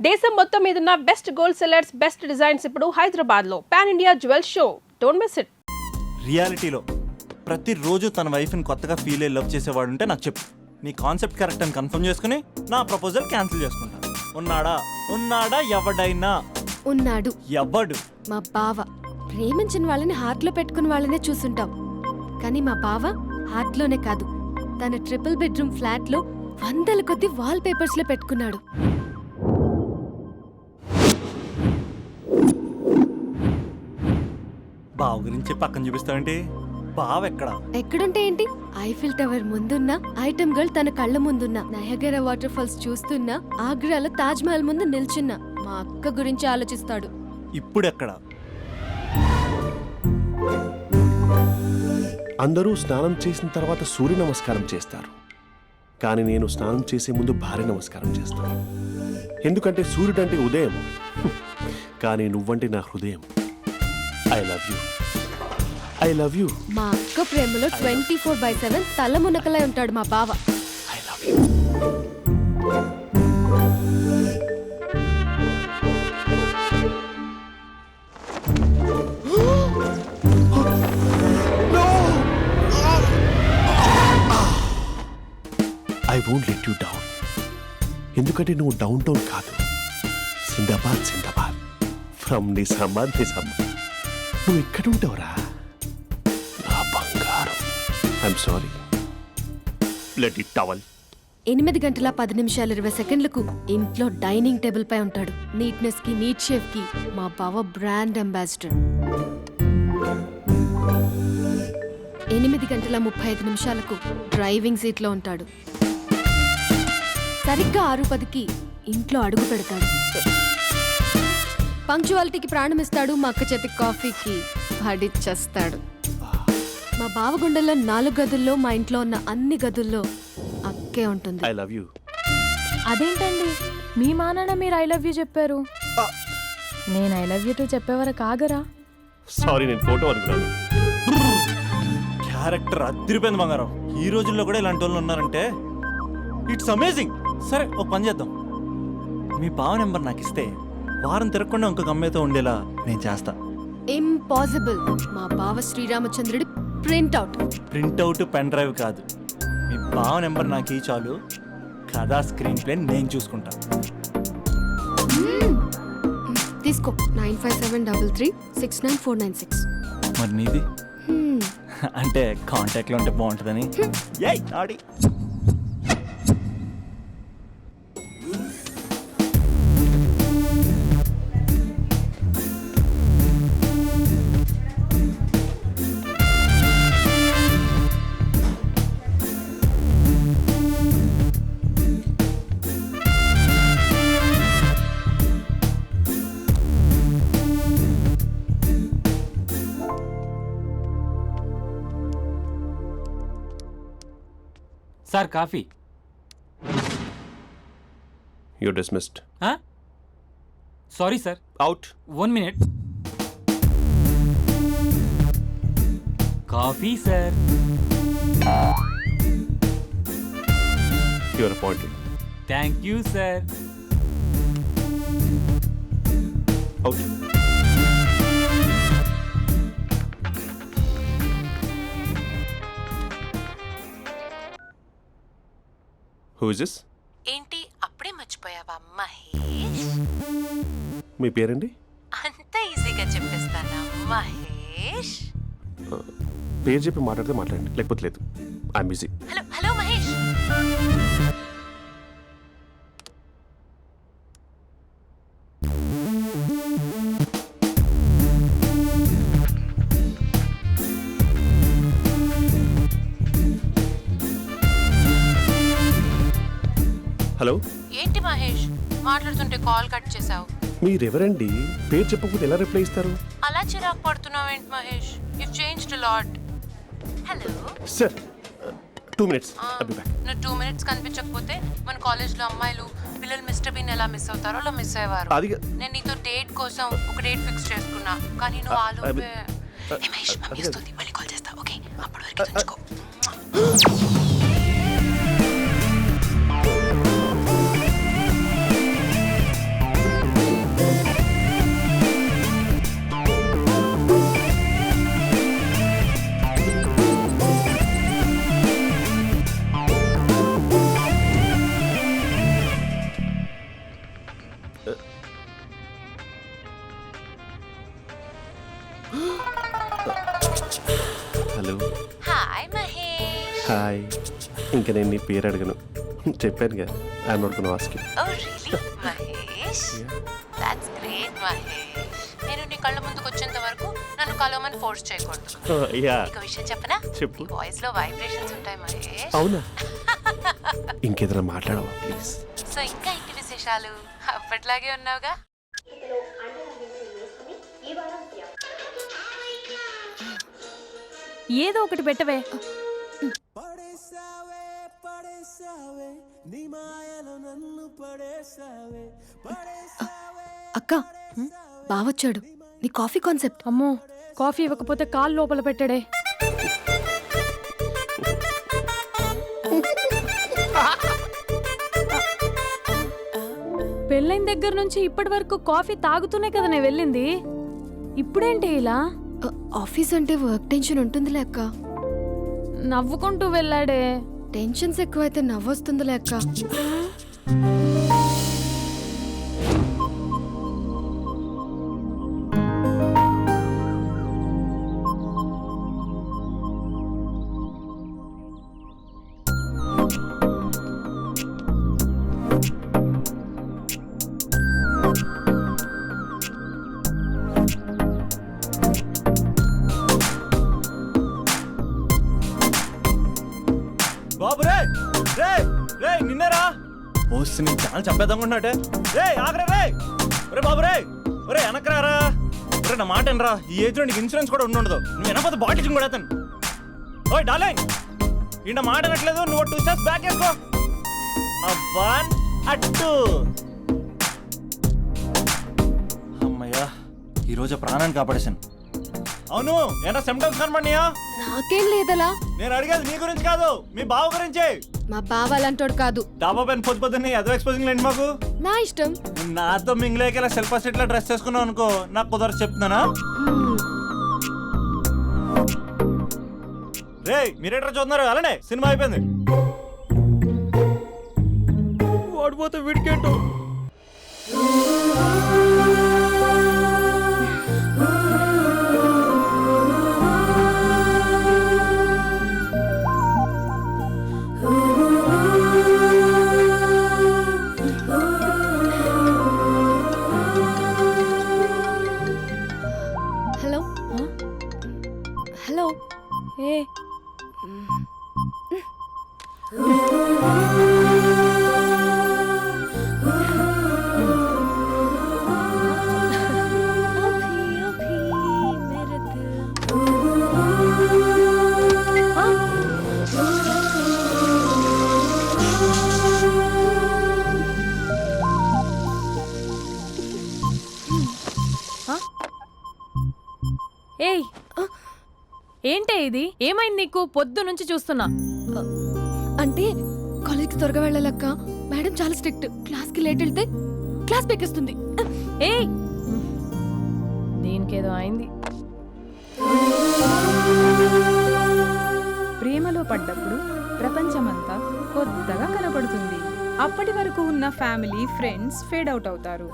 దేశం మొత్తం మీద ఉన్న best gold sellers, best designs ఇప్పుడు హైదరాబాద్ లో pan India jewel show. Don't miss it. రియాలిటీలో ప్రతిరోజు తన వైఫ్ని కొత్తగా ఫీల్ అయ్యి లవ్ చేసేవాడు ఉంటే నాకు చెప్పు. నీ కాన్సెప్ట్ కరెక్ట్ అని కన్ఫర్మ్ చేసుకుని నా ప్రపోజల్ క్యాన్సిల్ చేసుకుంటా. ఉన్నాడా ఎవడైనా? ఉన్నాడు. ఎవడు? మా బావ. ప్రేమించిన వాళ్ళని హార్ట్ లో పెట్టుకున్న వాళ్ళనే చూసుంటాం, కానీ మా బావ హార్ట్ లోనే కాదు, తన ట్రిపుల్ బెడ్రూమ్ ఫ్లాట్ లో వందల కొద్ది వాల్ పేపర్స్ లో పెట్టుకున్నాడు. బావ గురించి పక్కన చూపిస్తావేంటి? బావ ఎక్కడుంటే ఏంటి? ఐఫిల్ టవర్ ముందున్న ఐటమ్ గర్ల్ తన కళ్ళ ముందున్న నయగరా వాటర్ ఫాల్స్ చూస్తున్నా, ఆగ్రాలో తాజ్ మహల్ ముందు నిల్చున్నా మా అక్క గురించి ఆలోచిస్తాడు. ఇప్పుడెక్కడ? అందరూ స్నానం చేసిన తర్వాత సూర్య నమస్కారం చేస్తారు, కానీ నేను స్నానం చేసే ముందు భార్య నమస్కారం చేస్తాను. ఎందుకంటే సూర్యుడంటే ఉదయం, కానీ నువ్వంటే నా హృదయం. I love you. I love you. మా అక్క ప్రేమలో 24/7 తల మునకలై ఉంటాడు మా బావ. I love you. I won't let you down. ఎందుకంటే నువ్వు డౌన్ టౌన్ కాదు, జిందాబాద్ జిందాబాద్ ఫ్రమ్ నిజామాబాద్ నిజామాబాద్. నువ్వు ఎక్కడుంటావురా నా బంగారం? I'm sorry, let it towel. 8 గంటల 10 నిమిషాలు 20 సెకండ్లకు ఇంట్లో డైనింగ్ టేబుల్ పై ఉంటాడు. నీట్నెస్ కి, నీట్ షేఫ్ కి మా బావ బ్రాండ్ అంబాసిడర్. 8 గంటల 35 నిమిషాలకు డ్రైవింగ్ సీట్ లో ఉంటాడు. సరిగ్గా 6:10కి ఇంట్లో అడుగు పెడతాడు. పంక్చువాలిటీకి ప్రాణం ఇస్తాడు. మా అక్క చేతి కాఫీకి పడిచ్చేస్తాడు. మా బావ గుండెల్లో 4 గదుల్లో, మా ఇంట్లో ఉన్న అన్ని గదుల్లో అక్కే ఉంటుంది. I love you. అదేంటండి, మీ మానాన్న మీరు ఐ లవ్ యూ చెప్పారు, నేను ఐ లవ్ యూ టు చెప్పేవరకు ఆగరా? సారీ, నేను ఫోటో అనుకున్నాను. క్యారెక్టర్ అదిరిపోయింది బంగారం. ఈ రోజుల్లో కూడా ఇలాంటి వాళ్ళు ఉన్నారంటే ఇట్స్ అమేజింగ్. సరే, ఒక పని చేద్దాం. మీ బావ నెంబర్ నాకు ఇస్తే వారం తిరగకుండా ఇంకొక అమ్మాయితో ఉండేలా నేను చేస్తా. ఇంపాసిబుల్. మా బావ శ్రీరామచంద్రుడి ప్రింట్అవుట్. ప్రింట్అవుట్ పెన్ డ్రైవ్ కాదు, మీ బావ నెంబర్ నాకు ఈ చాలు. కథా స్క్రీన్ ప్లే నేను చూసుకుంటా. తీసుకో. 9573369496. మరి నీది? అంటే కాంటాక్ట్లో ఉంటే బాగుంటుందని. ఏయ్ ఆడి. Sir coffee. You dismissed. Sorry sir. Out. 1 minute. Coffee sir. You are appointed. Thank you sir. Out. Who is this? ఏంటి అప్పుడే మర్చిపోయావా మహేష్? మీ పేరండి? అంత ఈజీగా చెప్పేస్తానా మహేష్? పేరు చెప్పి మాట్లాడితే మాట్లాడండి, లేకపోతే లేదు. I'm busy. Hello hello Mahesh. Hello. ఏంటి మహేష్ మాట్లాడుతుంటే కాల్ కట్ చేసావు? మీరెవరండి? పేరు చెప్పకపోతే ఎలా రిప్లై ఇస్తారు? అలా చిరాకు పడుతున్నావు ఏంటి Mahesh? You changed a lot. Hello sir, 2 minutes. I'll be back. నువ్వు 2 minutes కనిపించకపోతే మన కాలేజ్లో అమ్మాయిలు పిల్లలు మిస్టర్ బీన్ ఎలా మిస్ అవుతారో అలా మిస్ అయ్యేవారు. నేను నీతో డేట్ కోసం ఒక డేట్ ఫిక్స్ చేసుకున్నా, కానీ నువ్వు ఆలోపే. మహేష్ మమ్మీ వస్తుంది, మళ్ళీ కాల్ చేస్తా. ఓకే, అప్పటి వరకు ఉంచుకో. Hello hi Mahesh. హాయ్. ఇంకా నేను నీ పేరు అడగను, చెప్పానుగా I'm not gonna ask you. Oh really Mahesh, that's great Mahesh. నేను నీ కళ్ళ ముందుకు వచ్చేంత వరకు నన్ను కలవమని ఫోర్స్ చేయకూడదు. యా నీకు విషయం చెప్పనా? చెప్పు. నీ వాయిస్ లో వైబ్రేషన్స్ ఉంటాయి మహేష్. అవునా? ఇంకేదైనా మాట్లాడవా ప్లీజ్? సో ఇంకా ఇంటి విశేషాలు అప్పట్లాగే ఉన్నావుగా? ఏదో ఒకటి పెట్టవే. అక్క బావొచ్చాడు. నీ కాఫీ కాన్సెప్ట్. అమ్మో, కాఫీ ఇవ్వకపోతే కాలు లోపల పెట్టాడే. పెళ్ళైన దగ్గర నుంచి ఇప్పటి వరకు కాఫీ తాగుతూనే కదా నేను వెళ్ళింది. ఇప్పుడేంటి ఇలా? ఆఫీస్ అంటే వర్క్ టెన్షన్ ఉంటుందిలే అక్క. నవ్వుకుంటూ వెళ్ళాడే. టెన్షన్స్ ఎక్కువైతే నవ్వొస్తుందిలే అక్క. బాబు రే రే రే నిన్నేరా వస్తే నేను చాలా చంపేద్దామనుకున్నాటే. రే ఆగరా రే. ఒరే బాబు రే, ఒరే వెనకరారా. ఒరే నా మాట అనరా, ఈ ఏజ్లో నీకు ఇన్సూరెన్స్ కూడా ఉండదు. నువ్వు వెనకపోతే బాటిల్ కూడా అతను. ఓయ్ డార్లింగ్, ఈయన మాట అనట్లేదు. నువ్వు 2 స్టెప్స్ బ్యాక్ వేసుకో. 1 2. అమ్మయ్యా, ఈరోజు ప్రాణాన్ని కాపాడేశాను. అవును, ఏనా సిమ్టమ్స్ కనబడినాయా? నాకేం లేదలా. నేను అడిగేది నీ గురించి కాదు, మీ బావ గురించి. మా బావ అలాంటోడు కాదు. డాబా పైన పొద్దు పొద్దున్నే అదో ఎక్స్పోజింగ్ లేండి మాకు. నా ఇష్టం. నాతో మింగిలేక ఇలా సెల్ఫా సెట్ లా డ్రెస్ చేసుకున్నావు అనుకో, నాకు కుదరదు చెప్తున్నానా? రే మీరేట్రా చూస్తున్నారు? అలానే సినిమా అయిపోయింది. ఓడిపోతే వీడికేంటో. Hello hello. ఏ ఏయ్, ఏంటే ఇది? ఏమైంది నీకు? పొద్దు నుంచి చూస్తున్నా. అంటే కాలేజ్కి త్వరగా వెళ్ళాలక్క. మేడం చాలా స్ట్రిక్ట్. క్లాస్కి లేట్ వెళ్తే క్లాస్ పెక్కిస్తుంది. ఏయ్, దీనికేదో అయింది. ప్రేమలో పడ్డప్పుడు ప్రపంచమంతా కొత్తగా కనపడుతుంది. అప్పటి వరకు ఉన్న ఫ్యామిలీ ఫ్రెండ్స్ ఫేడ్ అవుట్ అవుతారు.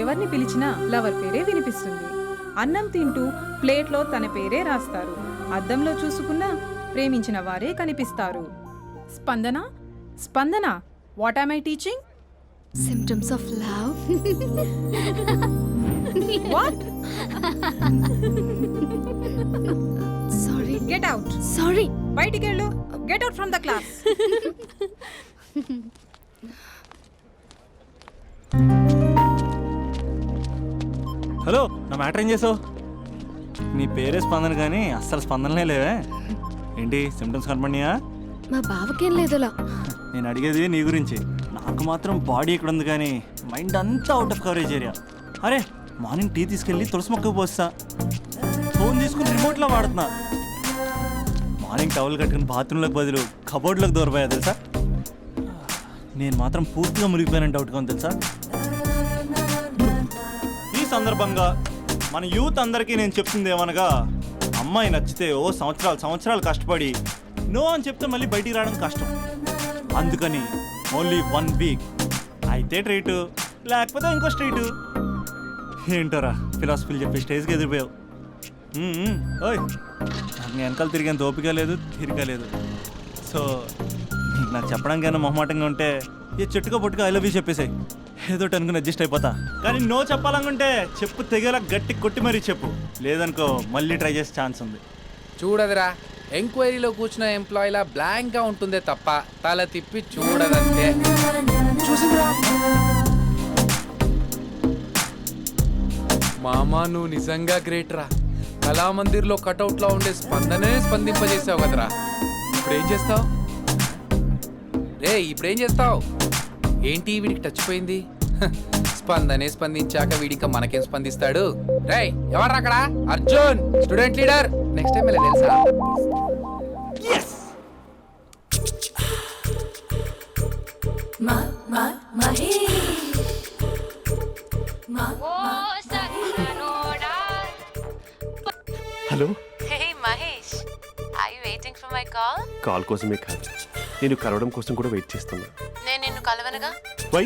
ఎవరిని పిలిచినా లవర్ పేరే వినిపిస్తుంది. అన్నం తింటూ ప్లేట్లో తన పేరే రాస్తారు. అద్దంలో చూసుకున్నా ప్రేమించిన వారే కనిపిస్తారు. Spandana Spandana, what am I teaching? Symptoms of love. What? Sorry. Get out. Sorry. బయటికి వెళ్ళు. Get out from the class. Hello, నా మ్యాటర్ ఏం చేసావు? నీ పేరే స్పందన కానీ అస్సలు స్పందనలే లేవే. ఏంటి సిమ్టమ్స్ కనపడినాయా? మా బావకేం లేదలా. నేను అడిగేది నీ గురించి. నాకు మాత్రం బాడీ ఇక్కడ ఉంది కానీ మైండ్ అంతా అవుట్ ఆఫ్ కవరేజ్ ఏరియా. అరే మార్నింగ్ టీ తీసుకెళ్ళి తులసి మొక్కకు పోస్తా. ఫోన్ తీసుకుని రిమోట్లో వాడుతున్నా. మార్నింగ్ టవల్ కట్టుకుని బాత్రూంలోకి బదులు కబోర్డ్లోకి దూరపోయా తెలుసా. నేను మాత్రం పూర్తిగా మునిగిపోయానని డౌట్గా ఉంది తెలుసా. ఈ సందర్భంగా మన యూత్ అందరికీ నేను చెప్తుంది ఏమనగా, అమ్మాయి నచ్చితే ఓ సంవత్సరాలు కష్టపడి నో అని చెప్తే మళ్ళీ బయటికి రావడం కష్టం. అందుకని ఓన్లీ 1 వీక్ అయితే ట్రీట్, లేకపోతే ఇంకో స్ట్రీట్. ఏంటోరా ఫిలాసఫీలు చెప్పి స్టేజ్కి ఎదిరిపోయావు. ఓయ్ నాకు వెనకాల తిరిగేంత ఓపిక లేదు, తీరిక లేదు. సో నాకు చెప్పడానికైనా మొహమాటంగా ఉంటే ఏ చెట్టుగా పొట్టుగా ఐ లవ్ యూ చెప్పేసాయి, ఏదో అనుకుని అడ్జస్ట్ అయిపోతా. కానీ నో చెప్పాలనుకుంటే చెప్పు తెగేలా గట్టి కొట్టి మరీ చెప్పు, లేదనుకో మళ్ళీ ట్రై చేసే ఛాన్స్ ఉంది. చూడదురా, ఎంక్వైరీలో కూర్చున్న ఎంప్లాయీలా బ్లాంక్గా ఉంటుందే తప్ప తల తిప్పి చూడదంతే. చూసిందిరా మామా, నువ్వు నిజంగా గ్రేట్ రా. కళామందిర్లో కటౌట్లో ఉండే స్పందనే స్పందింపజేసావు కదరా. ఇప్పుడేం చేస్తావు ఇప్పుడేం చేస్తావు? ఏంటి వీడికి టచ్ పోయింది? స్పందనే స్పందించాక వీడిక మనకేం స్పందిస్తాడు? రేయ్ ఎవర్రా అక్కడ? Arjun, student leader. Next time ఇలా తెలుసా? Hello. Hey Mahesh, are you waiting for my call? Call కోసమే కాదు, నేను కలవడం కోసం కూడా వెయిట్ చేస్తున్నా. నేను నిన్ను కలవనుగా. వై?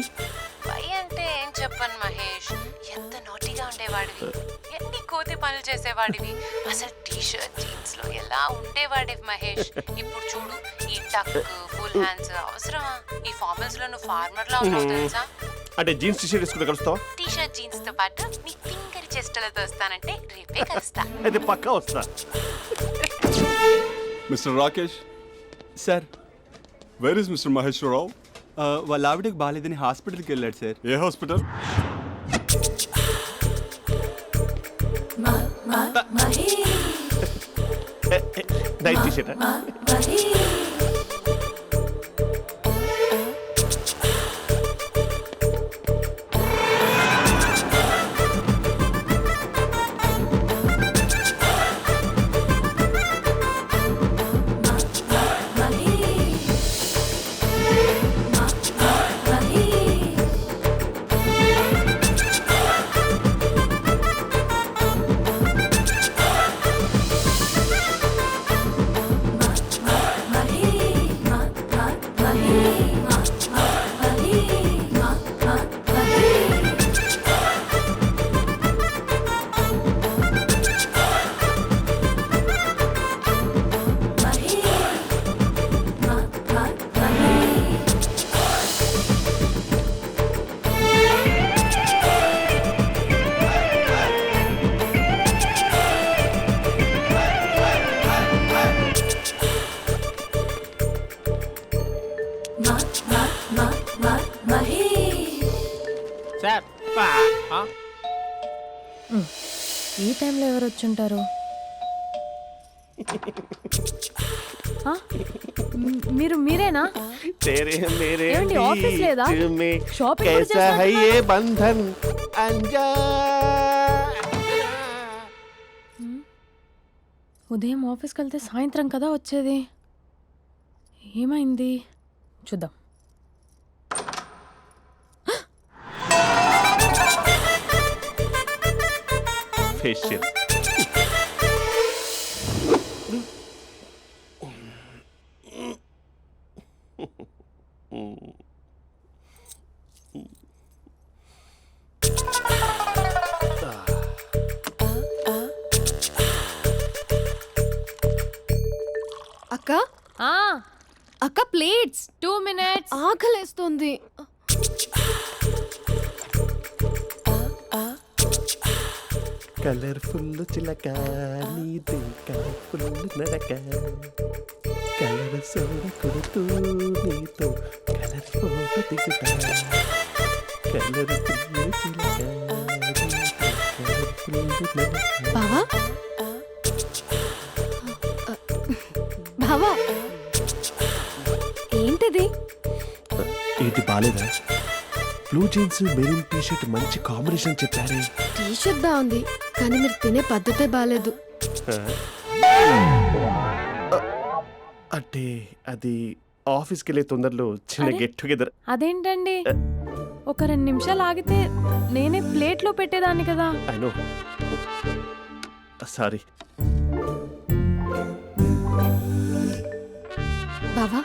వై అంటే ఏం చెప్పను మహేష్, ఎంత నోటిగా ఉండేవాడివి, ఎన్ని కోతి పనులు చేసేవాడివి, అసలు టీ షర్ట్ జీన్స్ లో ఎలా ఉండేవాడివి మహేష్. ఇప్పుడు చూడు, ఈ టక్ ఫుల్ హ్యాండ్స్ అవసరమా? ఈ ఫార్మల్స్ లో నువ్వు ఫార్మర్ లా ఉన్నావు తెలుసా? అంటే జీన్స్ టీషర్ట్ వేసుకుంటే కలుస్తావా? టీ షర్ట్ జీన్స్ తో పాటు నీ ఫింగర్ చెస్టలతో వస్తానంటే రేపే కలుస్తా. అయితే పక్కా వస్తా. Mister Rakesh sir, where is mister Maheshwararao? వాళ్ళ ఆవిడకి బాగాలేదని హాస్పిటల్కి వెళ్ళాడు సార్. ఏ హాస్పిటల్? Night T shirt. ఈ టైంలో ఎవరు వచ్చుంటారు? మీరేనా? ఏమండి, ఆఫీస్ లేదా? షాపింగ్ కూడా చేస్తున్నారు? ఉదయం ఆఫీస్కి వెళ్తే సాయంత్రం కదా వచ్చేది, ఏమైంది చూద్దాం. ఫేషియల్. అక్క అక్క ప్లేట్స్. 2 minutes. ఆకలేస్తుంది. కలర్ఫుల్ చిలక నీది కలర్ఫుల్ నడక, కలర్ సోడ కొడుతూ నీతో కలర్ ఫోటో దిగుతా, కలర్ఫుల్ చిలక కలర్ఫుల్ నడక. బావా బావా, ఏంటిది? ఏంటి బాలేదా? Blue jeans maroon T shirt మంచి కాంబినేషన్ చెప్పారే. టీ షర్ట్ బాగుంది, కానీ మీరు తినే పద్ధతే బాగాలేదు. అంటే అది ఆఫీస్కి వెళ్ళే తొందరలో చిన్న గెట్ టుగెదర్. అదేంటండి, ఒక 2 నిమిషాలు ఆగితే నేనే ప్లేట్లో పెట్టేదాన్ని కదా. I know, sorry. బావా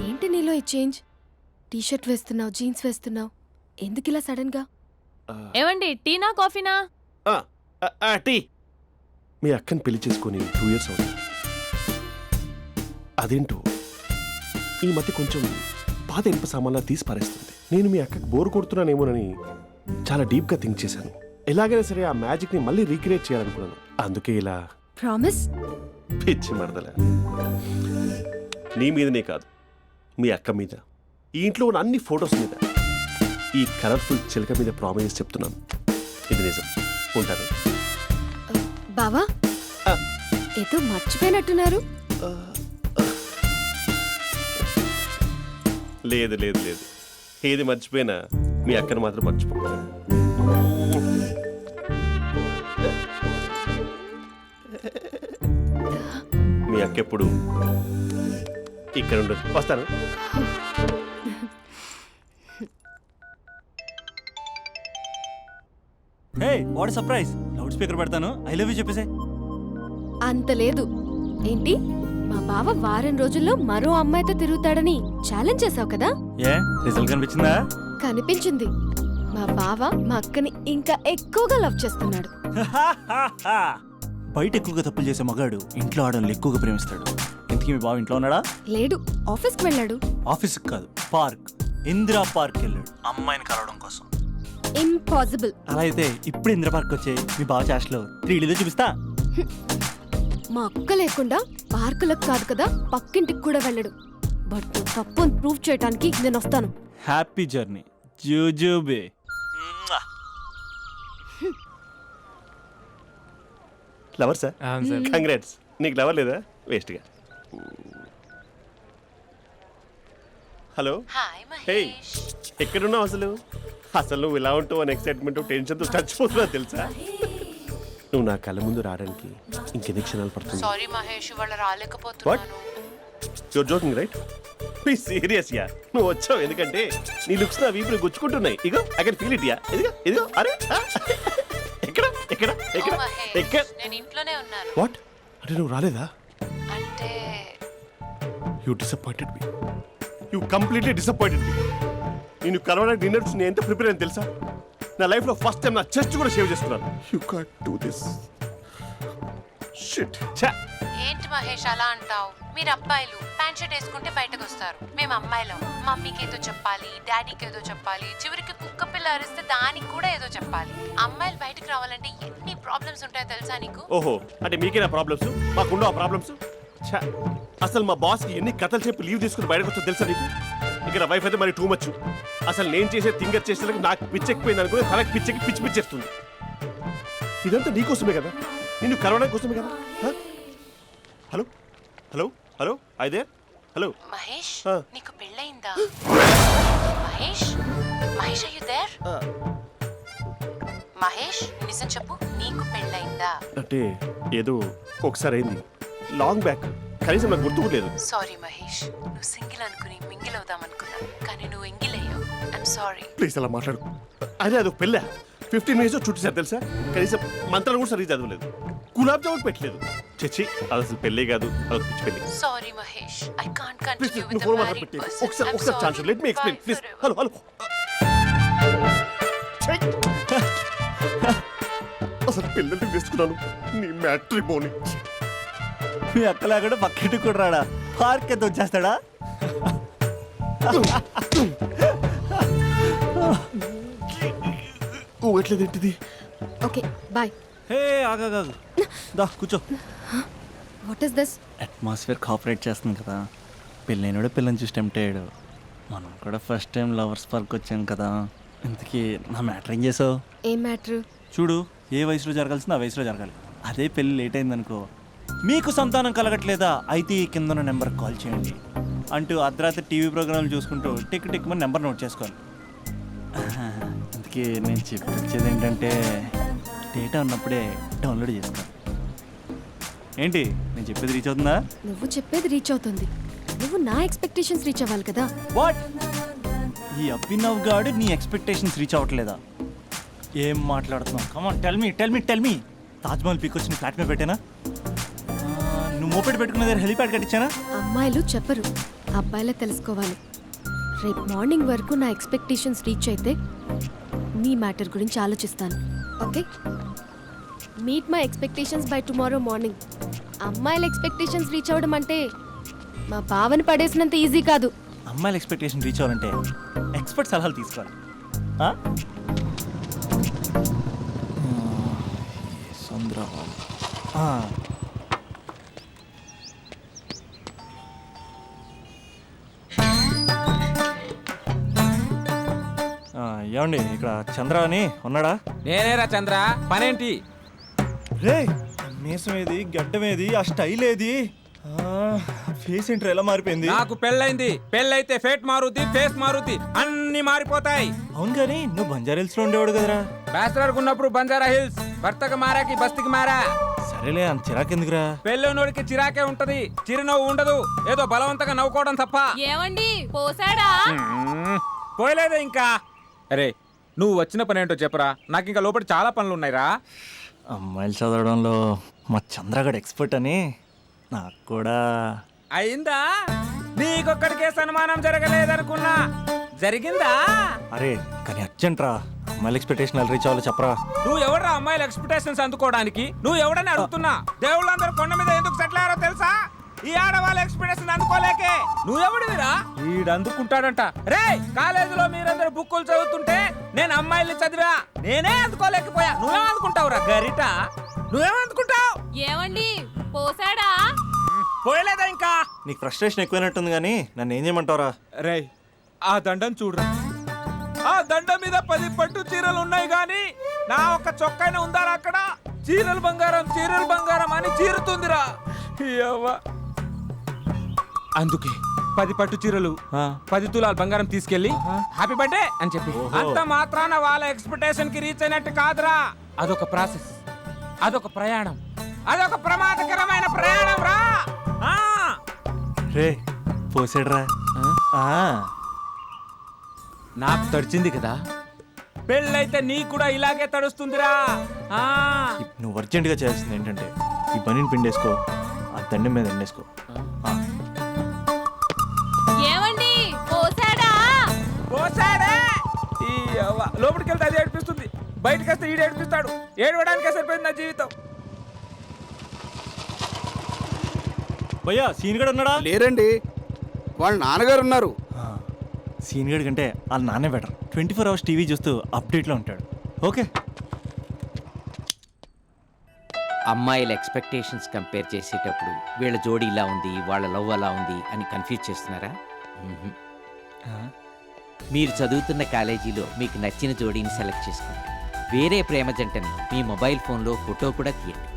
ఏంటి నీలో ఈ చేంజ్? టీ షర్ట్ వేస్తున్నావు, జీన్స్ వేస్తున్నావు, ఎందుకు ఇలా సడన్ గా? ఏమండి టీనా కాఫీనా? టీ. మీ అక్కని పెళ్లి చేసుకొని 2 years అవుతుంది. అదేంటో ఈ మధ్య కొంచెం పాత ఇనుప సామాన్లా తీసి పారేస్తుంది. నేను మీ అక్కకి బోర్ కొడుతున్నానేమోనని చాలా డీప్గా థింక్ చేశాను. ఎలాగైనా సరే ఆ మ్యాజిక్ని మళ్ళీ రీక్రియేట్ చేయాలనుకున్నాను. అందుకే ఇలా ప్రామిస్? పిచ్చి మరదల. నీ మీదనే కాదు, మీ అక్క మీద, ఈ ఇంట్లో ఉన్న అన్ని ఫొటోస్ మీద, ఈ కలర్ఫుల్ చిలక మీద ప్రామిస్ చెప్తున్నాను. ఇది నిజం. ఉంటాను. బావా, ఏదో మర్చిపోయినట్టున్నారు. లేదు లేదు లేదు, ఏది మర్చిపోయినా మీ అక్కను మాత్రం మర్చిపో. మీ అక్క ఎప్పుడు ఇక్కడ ఉండదు. వస్తాను. Hey what surprise. Loud speaker పెడతాను, ఐ లవ్ యూ చెప్పేసే. అంత లేదు. ఏంటి, మా బావ వారం రోజుల్లో మరో అమ్మాయితో తిరుగుతాడని ఛాలెంజ్ చేసావు కదా? ఏ రిజల్ట్ కనిపించిందా? కనిపించింది. మా బావ మా అక్కని ఇంకా ఎక్కువగా లవ్ చేస్తున్నాడు. బయట ఎక్కువగా తప్పులు చేసే మగాడు ఇంట్లో ఆడవాళ్ళు ఎక్కువగా ప్రేమిస్తాడు. ఇంతకీ మీ బావ ఇంట్లో ఉన్నాడా? లేడు, ఆఫీస్కి వెళ్ళాడు. ఆఫీస్కి కాదు, పార్క్, ఇందిరా పార్క్ వెళ్ళాడు అమ్మాయిని కలవడం కోసం. ఇంపాసిబుల్. అలా అయితే ఇప్పుడు ఇందిరా పార్క్ వచ్చే మీ బావ చాష్లో 3Dలో చూపిస్తా. మా అక్క లేకుండా పార్కులకు కాదు కదా, పక్కింటికి కూడా వెళ్ళడు. బట్ నువ్వు తప్పు అని ప్రూవ్ చేయడానికి నేను వస్తాను. హ్యాపీ జర్నీ జూజూబే. Lover sir? కంగ్రాట్స్. నీకు లవర్ లేదా? వేస్ట్గా. హలో. Hi hey, Mahesh. ఎక్కడున్నావు అసలు? అసలు నువ్వు ఇలా ఉంటావు అని ఎక్సైట్మెంట్ టెన్షన్తో చచ్చిపోతున్నా తెలుసా? నువ్వు నా కళ్ళ ముందు రావడానికి ఇంకెన్ని క్షణాలు పడుతుంది? సారీ మహేష్, ఇవాళ రాలేకపోతున్నాను. Your joking right? Be serious yeah. నువ్వు వచ్చావు ఎందుకంటే నీ లుక్స్ నా వీపుని గుచ్చుకుంటున్నాయి. ఇగో I can feel it yeah. ఇదిగో ఇదిగో. అరే ఎక్కడ ఎక్కడ ఎక్కడ ఓ మహేష్, ఎక్కడ? నేను ఇంట్లోనే ఉన్నాను. వాట్ అంటే నువ్వు రాలేదా? అంటే you disappointed me. You completely disappointed me. నేను కరోనా డిన్నర్స్ నేను ఎంత ప్రిపేర్ అని తెలుసా? నా లైఫ్లో ఫస్ట్ టైం నా చెస్ట్ కూడా సేవ్ చేసుకున్నాను. You can't do this. Shit. ఏంటి మహేష్ అలా అంటావు? మీరు అబ్బాయిలు ప్యాంట్ షర్ట్ వేసుకుంటే బయటకు వస్తారు. మేము అమ్మాయిలం మమ్మీకి ఏదో చెప్పాలి, డాడీకి ఏదో చెప్పాలి, చివరికి కుక్క పిల్ల అరిస్తే దానికి కూడా ఏదో చెప్పాలి. అమ్మాయిలు బయటకు రావాలంటే ఎన్ని ప్రాబ్లమ్స్ ఉంటాయో తెలుసా నీకు? ఓహో, అంటే మీకేనా ప్రాబ్లమ్స్? మాకుండా ప్రాబ్లమ్స్? అసలు మా బాస్కి ఎన్ని కథలు చెప్పి లీవ్ తీసుకుని బయటకు వచ్చో తెలుసా నీకు? ఇక్కడ వైఫ్ అయితే మరి టూ మచ్. అసలు నేను చేసే థింగర్ చేసేందుకు నాకు పిచ్చెక్కిపోయింది అనుకుని తనకి పిచ్చెక్కి పిచ్చి పిచ్చేస్తుంది. ఇదంతా నీకోసమే కదా, నిన్ను కరోనా కోసమే కదా. హలో హలో హలో అయితే హలో మహేష్, నీకు పెళ్ళయిందా? Mahesh Mahesh are you there? Mahesh నిజం చెప్పు, నీకు పెళ్ళయిందా? అంటే ఏదో ఒకసారి అయింది, లాంగ్ బ్యాక్, కనీసం నాకు గుర్తు లేదు. సారీ మహేష్, నువ్వు సింగిల్ అనుకుని మింగిల్ అవుదాం అనుకున్నా, కానీ నువ్వు ఎంగిల్ అయ్యావు. I'm sorry. ప్లీజ్ అలా మాట్లాడు. అదే అదొక పెళ్ళ 15 minutes చుట్టేసారు తెలుసా? కనీసం మంత్రాలు కూడా సరిగ్గా చదవలేదు, గులాబ్ జామున్ పెట్టలేదు. చచ్చి, అది అసలు పెళ్ళే కాదు, అదొక పిచ్చి పెళ్ళి. Sorry Mahesh, I can't please continue with నువ్వు ద ఫోన్ మ్యారీడ్ మాట్లాడి పర్సన్. ఒకసారి chance let me explain please. Hello hello. అసలు పిల్లల్ని వేసుకున్నాను నీ మ్యాట్రిమోని. మీ అక్కలా కూడా పక్కింటికి కూడా రాడా? పార్క్ ఎంత వచ్చేస్తాడా? ఎట్లేదు ఏంటిది? Okay bye. హే ఆగా దా కూర్చో. What is this? Atmosphere cooperate చేస్తుంది కదా. పెళ్ళైనడు పిల్లని చూసి టెంప్ట్ అయ్యాడు. మనం కూడా ఫస్ట్ టైం లవర్స్ పార్క్ వచ్చాం కదా. ఇంతకీ నా మ్యాటర్ ఏం చేసావు? ఏం మ్యాటర్? చూడు, ఏ వయసులో జరగాల్సిందో ఆ వయసులో జరగాలి. అదే పెళ్ళి లేట్ అయిందనుకో, మీకు సంతానం కలగట్లేదా అయితే ఈ కింద నెంబర్ కాల్ చేయండి అంటూ అర్ధరాత్రి టీవీ ప్రోగ్రాంలు చూసుకుంటూ టిక్ టిక్ మన నెంబర్ నోట్ చేసుకోవాలి. అందుకే నేను చెప్పేది ఏంటంటే డేటా ఉన్నప్పుడే డౌన్లోడ్ చేసుకోవాలి. ఏంటి నేను చెప్పేది రీచ్ అవుతుందా? నువ్వు చెప్పేది రీచ్ అవుతుంది, నువ్వు నా ఎక్స్పెక్టేషన్స్ రీచ్ అవ్వాలి కదా. వాట్? ఈ అభినవ్ గాడు నీ ఎక్స్పెక్టేషన్స్ రీచ్ అవ్వట్లేదా? ఏం మాట్లాడుతున్నావు? Come on tell me. Taj Mahal peak వచ్చి నీ ఫ్లాట్ మీద పెట్టానా? నువ్వు మోపెట్ పెట్టుకున్న దగ్గర హెలిప్యాడ్ కట్టించానా? అమ్మాయిలు చెప్పరు, అబ్బాయిలే తెలుసుకోవాలి. రేపు మార్నింగ్ వరకు నా ఎక్స్పెక్టేషన్స్ రీచ్ అయితే మీ మ్యాటర్ గురించి ఆలోచిస్తాను. Okay, meet my expectations by tomorrow morning. అమ్మాయిల ఎక్స్పెక్టేషన్స్ రీచ్ అవ్వడం అంటే మా బావని పడేసినంత ఈజీ కాదు. అమ్మాయిల ఎక్స్పెక్టేషన్ రీచ్ అవ్వాలంటే ఎక్స్పర్ట్ సలహాలు తీసుకోవాలి. ఆ? సంద్రబాబు. ఆ. ఏమండి ఇక్కడ చంద్ర అని ఉన్నాడా? నేనేరా చంద్ర, పనేంటి? రే మీసం ఏది, గడ్డం ఏది, ఆ స్టైల్ ఏది, ఫేస్ ఏంట్రా ఎలా మారిపోయింది? నాకు పెళ్ళైంది, పెళ్ళైతే ఫేట్ మారుద్ది, ఫేస్ మారుద్ది, అన్ని మారిపోతాయి. అవును కానీ నువ్వు బంజారా హిల్స్ లో ఉండేవాడు కదరా? బ్యాచిలర్ ఉన్నప్పుడు బంజారా హిల్స్, భర్తకు మారాకి బస్తికి మారా. సరేలే అంత చిరాకెందుకురా? పెళ్ళోనోడికి చిరాకే ఉంటది, చిరునవ్వు ఉండదు, ఏదో బలవంతంగా నవ్వుకోవడం తప్ప. ఏమండి పోసాడా? పోయలేదే ఇంకా. అరే నువ్వు వచ్చిన పని ఏంటో చెప్పరా, నాకు ఇంకా లోపల చాలా పనులు ఉన్నాయిరా. అమ్మాయిలు చదవడంలో మా చంద్రగడ్ ఎక్స్పర్ట్ అని నాకు కూడా అయిందా? నీకొక్కడికే సన్మానం జరగలేదనుకున్నా, జరిగిందా? అరే కానీ అర్జెంట్ రా, అమ్మాయిల ఎక్స్పెక్టేషన్ ఎలా రీచ్ అవ్వాలో చెప్పరా. నువ్వు ఎవడరా అమ్మాయిల ఎక్స్పెక్టేషన్స్ అందుకోవడానికి? నువ్వు ఎవడని అడుగుతున్నా. దేవుళ్ళందరూ కొండ మీద ఎందుకు సెటిల్ అయ్యారో తెలుసా? ఈ ఆడవాళ్ళ ఎక్స్పెక్టేషన్ అందుకోలేకే. నువ్వెవడివిరా? వీడు అందుకుంటాడంట. రే కాలేజీలో మీరందరూ బుక్కులు చదువుతుంటే నేను అమ్మాయిల్ని చదివా, నేనే అందుకోలేకపోయా. నువ్వేం అందుకుంటావురా గరిట? నువ్వేం అందుకుంటావు? ఏమండి పోసాడా? పోయలేదా ఇంకా? నీకు ఫ్రస్ట్రేషన్ ఎక్కువైనట్టుంది కానీ నన్ను ఏం చేయమంటావురా? రే ఆ దండం చూడరా, ఆ దండం మీద 10 పట్టు చీరలు ఉన్నాయి గాని నా ఒక్క చొక్కానే ఉందారా అక్కడ? చీరలు బంగారం అని చీరుతుందిరా. అందుకే 10 పట్టు చీరలు 10 తులాలు బంగారం తీసుకెళ్లి హ్యాపీ బర్త్డే అని చెప్పి. అంత మాత్రాన వాళ్ళ ఎక్స్పెక్టేషన్ కి రీచ్ అయినట్టు కాదురా. అదొక ప్రాసెస్, అదొక ప్రయాణం, అదొక ప్రమాదకరమైన ప్రయాణం రా. రే పోసాడురా. నాకు తడిచింది కదా, పెళ్ళైతే నీకు కూడా ఇలాగే తడుస్తుందిరా. నువ్వు అర్జెంటుగా చేయాల్సింది ఏంటంటే ఈ పనిని పిండేసుకో, ఆ దండం మీద ఎండేసుకో. ఏమండి పోసాడా? పోసాడే. లోపలికి వెళ్తే అది ఏడిపిస్తుంది, బయటకు వస్తే ఈడు ఏడిపిస్తాడు. ఏడవడానికే సరిపోయింది నా జీవితం. భయ్యా సీన్ గడ్ ఉన్నాడా? లేరండి, వాళ్ళ నాన్నగారు ఉన్నారు. సీన్ గడ్ కంటే వాళ్ళ నాన్నే బెటర్. 24 hours టీవీ చూస్తూ అప్డేట్లో ఉంటాడు. ఓకే. అమ్మాయిల ఎక్స్పెక్టేషన్స్ కంపేర్ చేసేటప్పుడు వీళ్ళ జోడి ఇలా ఉంది, వాళ్ళ లవ్ అలా ఉంది అని కన్ఫ్యూజ్ చేస్తున్నారా? మీరు చదువుతున్న కాలేజీలో మీకు నచ్చిన జోడీని సెలెక్ట్ చేసుకోండి. వేరే ప్రేమ జంటని మీ మొబైల్ ఫోన్లో ఫోటో కూడా తీయండి.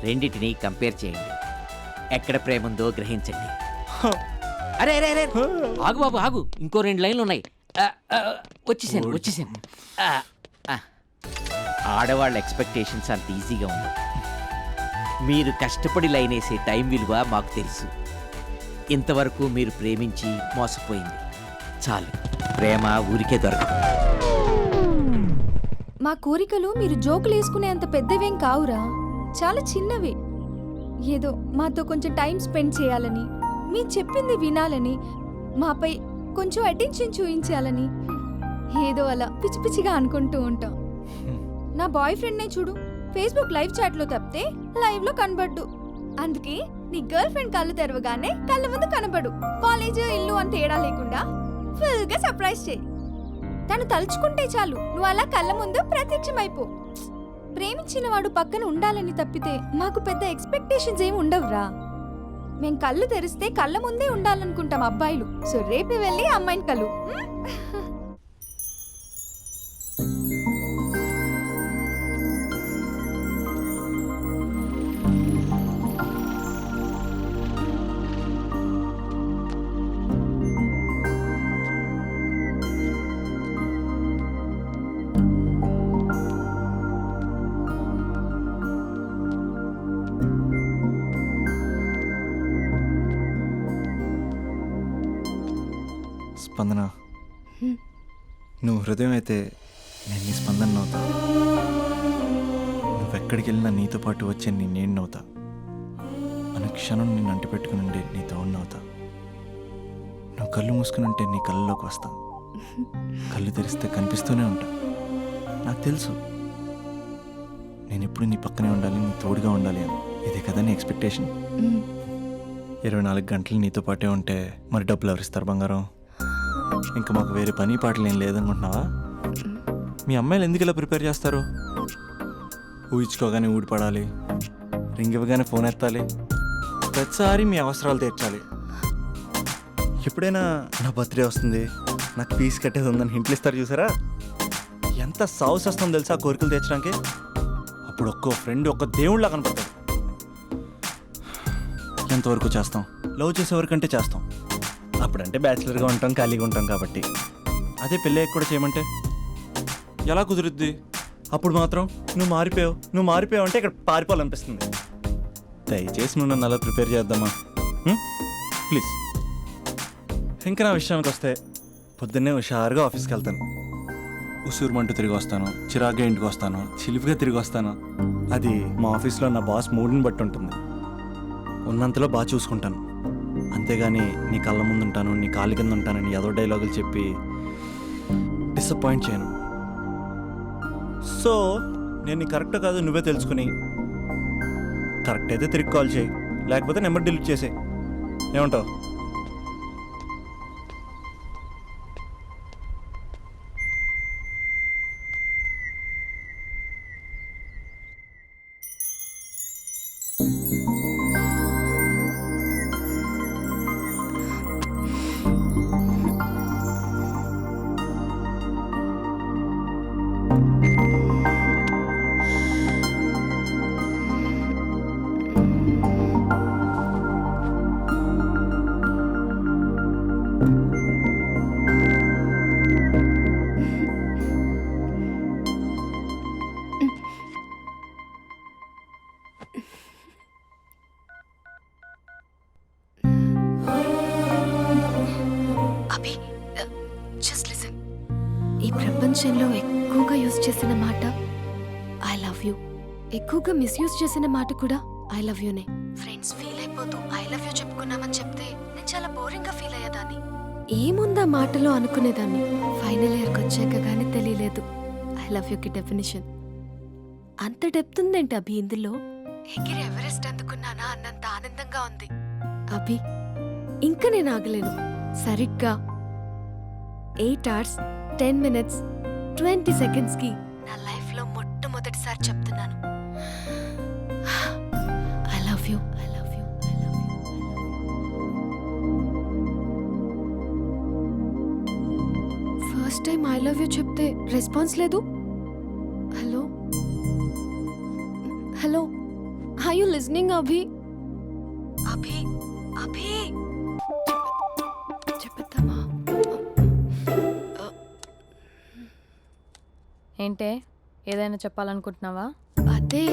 రెండింటిని కంపేర్ చేయండి, ఎక్కడ ప్రేమ ఉందో గ్రహించండి. అరే అరే అరే ఆగు బాబు ఆగు, ఇంకో 2 లైన్లు ఉన్నాయి. వచ్చేసాను. ఆడవాళ్ళ ఎక్స్పెక్టేషన్స్ అంత ఈజీగా ఉంది. మీరు కష్టపడి లైన్ వేసే టైం విలువ మాకు తెలుసు. ఇంతవరకు మీరు ప్రేమించి మోసపోయింది చాలు. ప్రేమ ఊరికే దొరకదు. మా కోరికలు మీరు జోకులు వేసుకునేంత పెద్దవేం కావురా, చాలా చిన్నవే. ఏదో మాతో కొంచెం టైం స్పెండ్ చేయాలని, మీ చెప్పింది వినాలని, మాపై కొంచెం అటెన్షన్ చూపించాలని ఏదో అలా పిచ్చి పిచ్చిగా అనుకుంటూ ఉంటాం. నా బాయ్ ఫ్రెండ్నే చూడు, ఫేస్బుక్ లైవ్ చాట్లో తప్పితే లైవ్ లో కనబడ్డు. అందుకే నీ గర్ల్ ఫ్రెండ్ కళ్ళు తెరవగానే కళ్ళ ముందు కనబడు. కాలేజ్ ఇల్లు అని తేడా లేకుండా ఫుల్ గా సర్ప్రైజ్ చేయి. తను తలుచుకుంటే చాలు నువ్వు అలా కళ్ళ ముందు ప్రత్యక్షమైపో. ప్రేమించిన వాడు పక్కన ఉండాలని తప్పితే మాకు పెద్ద ఎక్స్పెక్టేషన్స్ ఏమి ఉండవురా. మేం కళ్ళు తెరిస్తే కళ్ళ ముందే ఉండాలనుకుంటాం అబ్బాయిలు. సో రేపే వెళ్ళి అమ్మాయిని కలు. స్పందన, నువ్వు హృదయం అయితే నేను నీ స్పందన నవ్వుతా. నువ్వెక్కడికి వెళ్ళినా నీతో పాటు వచ్చే నేను నవ్వుతా. అనుక్షణం నిన్ను అంటిపెట్టుకుని ఉండే నీతో నవ్వుతా. నువ్వు కళ్ళు మూసుకుని ఉంటే నీ కళ్ళలోకి వస్తావు, కళ్ళు తెరిస్తే కనిపిస్తూనే ఉంటా. నాకు తెలుసు నేను ఎప్పుడు నీ పక్కనే ఉండాలి, నీ తోడుగా ఉండాలి అని. ఇదే కదా నీ ఎక్స్పెక్టేషన్? 24 గంటలు నీతో పాటే ఉంటే మరి డబ్బులు ఎవరిస్తారు బంగారం? ఇంకా మాకు వేరే పని పాటలు ఏం లేదనుకుంటున్నావా? మీ అమ్మాయిలు ఎందుకు ఇలా ప్రిపేర్ చేస్తారు? ఊహించుకోగానే ఊడిపడాలి, రింగ్ ఇవ్వగానే ఫోన్ ఎత్తాలి, ప్రతిసారి మీ అవసరాలు తీర్చాలి. ఎప్పుడైనా నా బర్త్డే వస్తుంది, నాకు ఫీజు కట్టేది ఉందని హింట్లు ఇస్తారు చూసారా? ఎంత సాహస్ వస్తుందో తెలుసా కోరికలు తీర్చడానికి? అప్పుడు ఒక్కో ఫ్రెండ్ ఒక్క దేవుళ్ళ కనపడతాడు. ఎంతవరకు చేస్తాం? లవ్ చేసేవరకంటే చేస్తాం. అప్పుడంటే బ్యాచిలర్గా ఉంటాం, ఖాళీగా ఉంటాం కాబట్టి. అదే పెళ్ళి కూడా చేయమంటే ఎలా కుదురుద్ది? అప్పుడు మాత్రం నువ్వు మారిపోయావు అంటే ఇక్కడ పారిపోవాలనిపిస్తుంది. దయచేసి నువ్వు నన్ను అలా ప్రిపేర్ చేద్దామా ప్లీజ్. ఇంకా నా విషయానికి వస్తే పొద్దున్నే హుషారుగా ఆఫీస్కి వెళ్తాను, ఉసూరుమంటూ తిరిగి వస్తాను, చిరాగ్గా ఇంటికి వస్తాను, చిలిపిగా తిరిగి వస్తాను. అది మా ఆఫీస్లో నా బాస్ మూడ్ని బట్టి ఉంటుంది. ఉన్నంతలో బాగా చూసుకుంటాను, అంతేగాని నీ కళ్ళ ముందు ఉంటాను, నీ కాళ్ళ కింద ఉంటానని ఏదో డైలాగులు చెప్పి డిసప్పాయింట్ చేయను. సో నేను నీ కరెక్ట్ కాదు నువ్వే తెలుసుకుని కరెక్ట్ అయితే తిరిగి కాల్ చేయి, లేకపోతే నెంబర్ డిలీట్ చేసేయి. ఏమంటావు? Abhi, just listen. ఈ ప్రపంచంలో ఎక్కువగా యూజ్ చేసిన మాట ఐ లవ్ యూ, ఎక్కువగా మిస్యూజ్ చేసిన మాట కూడా ఐ లవ్ యూనే. ఫ్రెండ్స్ ఫీల్ అయిపోతూ ఐ లవ్ యూ చెప్పుకున్నామని చెప్తే నేను చాలా బోరింగ్ గా ఫీల్ అయ్యేదాన్ని. ఏముందా మాటలో అనుకునేదాన్ని. ఫైనల్ ఇయర్కి వచ్చాక గానీ తెలియలేదు ఐ లవ్ యూకి డెఫినేషన్. అంత డెప్త్ ఉందేంటి అభి ఇందులో? ఎగిరి ఎవరెస్ట్ అందుకున్నానా అన్నంత ఆనందంగా ఉంది అభి. ఇంకా నేను ఆగలేను. సరిగ్గా 8 hours 10 minutes 20 seconds కి నా లైఫ్ లో మొట్టమొదటిసారి చెప్తున్నాను I love you, I love you, I love you. First time I love you చెప్తే రెస్పాన్స్ లేదు. Hello hello, are you listening Abhi? Abhi Abhi చెప్పేద్దామా? ఏంటే ఏదైనా చెప్పాలనుకుంటున్నావా? అదే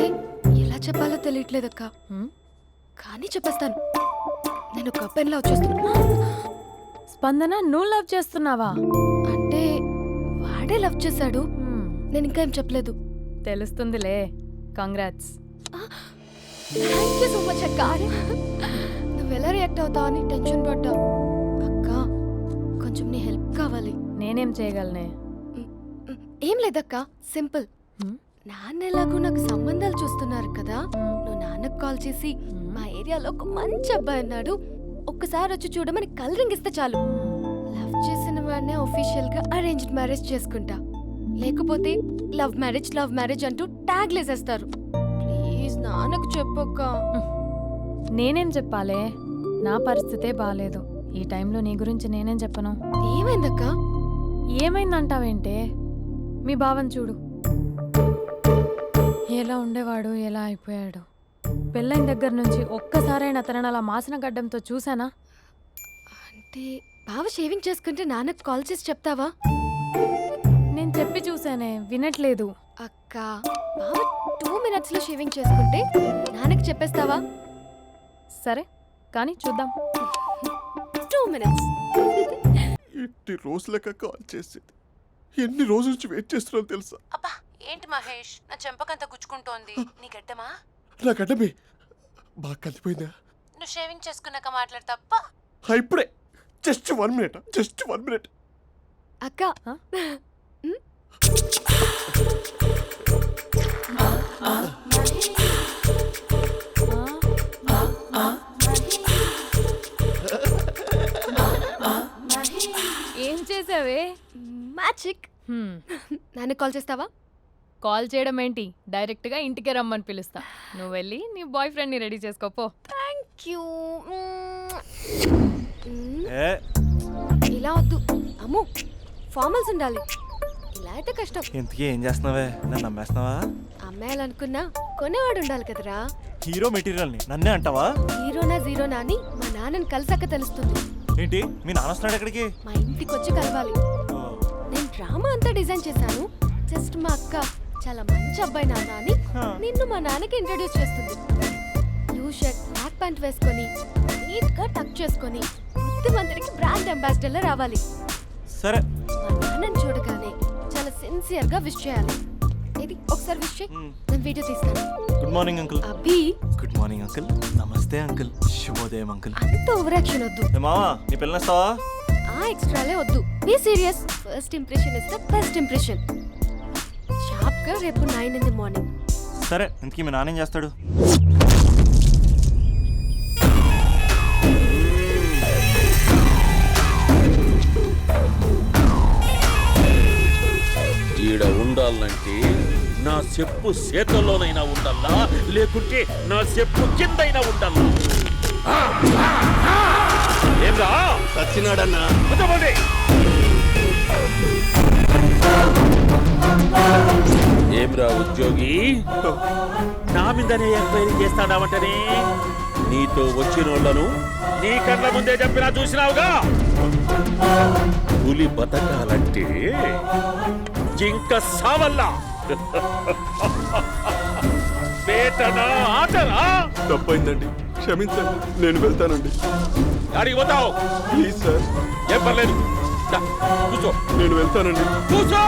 ఎలా చెప్పాలో తెలియట్లేదక్క, కానీ చెప్పేస్తాను. నేను ఒక పెన్లా వచ్చేస్తున్నా. స్పందన, నువ్వు లవ్ చేస్తున్నావా? అంటే వాడే లవ్ చేశాడు, నేను ఇంకా ఏం చెప్పలేదు. తెలుస్తుందిలే. Congrats. Thank you so much అక్క. నువ్వు ఎలా రియాక్ట్ అవుతావు అని టెన్షన్ పడ్డా. అక్క కొంచెం నీ హెల్ప్ కావాలి. నేనేం చేయగలనే? ఏం లేదక్క, సింపుల్. నాన్న ఎలాగో నాకు సంబంధాలు చూస్తున్నారు కదా, నువ్వు నాన్నకు కాల్ చేసి మా ఏరియాలో ఒక మంచి అబ్బాయి అన్నాడు, ఒక్కసారి వచ్చి చూడమని కలరింగ్ ఇస్తే చాలు. లవ్ చేసిన వాడినే ఒఫీషియల్ గా అరేంజ్డ్ మ్యారేజ్ చేసుకుంటా. లేకపోతే లవ్ మ్యారేజ్ అంటూ ట్యాగ్ లేసేస్తారు. ప్లీజ్ నాన్నకు చెప్పక్క. నేనేం చెప్పాలే? నా పరిస్థితే బాలేదు. ఈ టైంలో నీ గురించి నేనేం చెప్పను. ఏమైందక్క? ఏమైందంటావేంటే? మీ భావం చూడు, ఎలా ఉండేవాడు, ఎలా అయిపోయాడు. పెళ్ళైన దగ్గర నుంచి ఒక్కసారైనా తనని అలా మాసిన గడ్డంతో చూసానా? అంటే బావ షేవింగ్ చేసుకుంటే నాన్నకు కాల్ చేసి చెప్తావా? నేను చెప్పి చూసానే, వినట్లేదు. అక్క, బావ 2 minutes లో షేవింగ్ చేసుకుంటే నాన్నకు చెప్పేస్తావా? సరే కానీ చూద్దాం. 2 minutes. ఎన్ని రోజులక కాల్ చేసేది, ఎన్ని రోజుల నుంచి వెయిట్ చేస్తున్నావు తెలుసా? అబ్బా ఏంటి మహేష్, నా చెంపకంత గుచ్చుకుంటోంది. నీ గడ్డమా? నా గడ్డమే బాగా కలిపోయిందా? నువ్వు షేవింగ్ చేసుకున్నాక మాట్లాడు తప్ప. ఇప్పుడే జస్ట్ 1 minute. అక్క ఏం చేసావే? మ్యాజిక్. నాన్న కాల్ చేస్తావా? కాల్ చేయడం ఏంటి, డైరెక్ట్గా ఇంటికే రమ్మని పిలుస్తా. నువ్వు వెళ్ళి నీ బాయ్ ఫ్రెండ్ని రెడీ చేసుకోపో. Thank you. ఏ ఇలా వద్దు అమ్ము, ఫార్మల్స్ ఉండాలి. ఇలా అయితే కష్టం. ఇంతకీ ఏం చేస్తున్నావే? నన్ను నమ్మేస్తున్నావా? అమ్మాయాలనుకున్నా కొనేవాడు ఉండాలి కదరా. హీరో మెటీరియల్ని నన్నే అంటావా? హీరోనా జీరోనా అని మా నాన్నని కలిసాక తెలుస్తుంది. ఏంటి మీ నాన్న వస్తున్నాడు ఎక్కడికి? మా ఇంటికి వచ్చి కలవాలి. ఓ, నేను డ్రామా అంతా డిజైన్ చేశాను. జస్ట్ మా అక్క చాలా మంచి అబ్బాయి నాన్న అని నిన్ను మా నాన్నకి ఇంట్రడ్యూస్ చేస్తుంది. బ్లూ షర్ట్ బ్లాక్ ప్యాంట్ వేసుకొని నీట్ గా టక్ చేసుకొని బుద్ధిమంతుడికి బ్రాండ్ అంబాసిడర్లా రావాలి. సరే. మా నాన్నని చూడగానే చాలా సిన్సియర్ గా విష్ చేయాలి. ఇది ఒకసారి విష్ చేయి, నేను వీడియో తీస్తాను. Good morning uncle. Abhi. Good morning uncle. నమస్తే అంకుల్. శుభోదయం అంకుల్. అంత ఓవర్ యాక్షన్ వద్దు. ఏ మావా, నీ పిల్లనిస్తావా? ఆ ఎక్స్ట్రాలే వద్దు. Be serious. First impression is the best impression. Sharp గా రేపు 9 in the morning. సరే, ఇంతకీ మీ నాన్న ఏం చేస్తాడు? ఈడ ఉండాలంటే నా చెప్పు చేతల్లోనైనా ఉండాలా, లేకుంటే నా చెప్పు కిందైనా ఉండాలా? ఏమ్రా సచ్చినాడన్నా. ఏమ్రా ఉద్యోగి, నా మీదనే ఎంక్వైరీ చేస్తాడావంటనే? నీతో వచ్చిన వాళ్ళను నీ కళ్ళ ముందే చెప్పినా చూసినావుగా. పులి బతకాలంటే జింక సావల్లా. పేటనా ఆటనా? తప్పైందండి, క్షమించండి, నేను వెళ్తానండి. అడిగి పోతావు? Please sir. ఏం పర్లేదు, కూర్చో. నేను వెళ్తానండి. కూర్చో.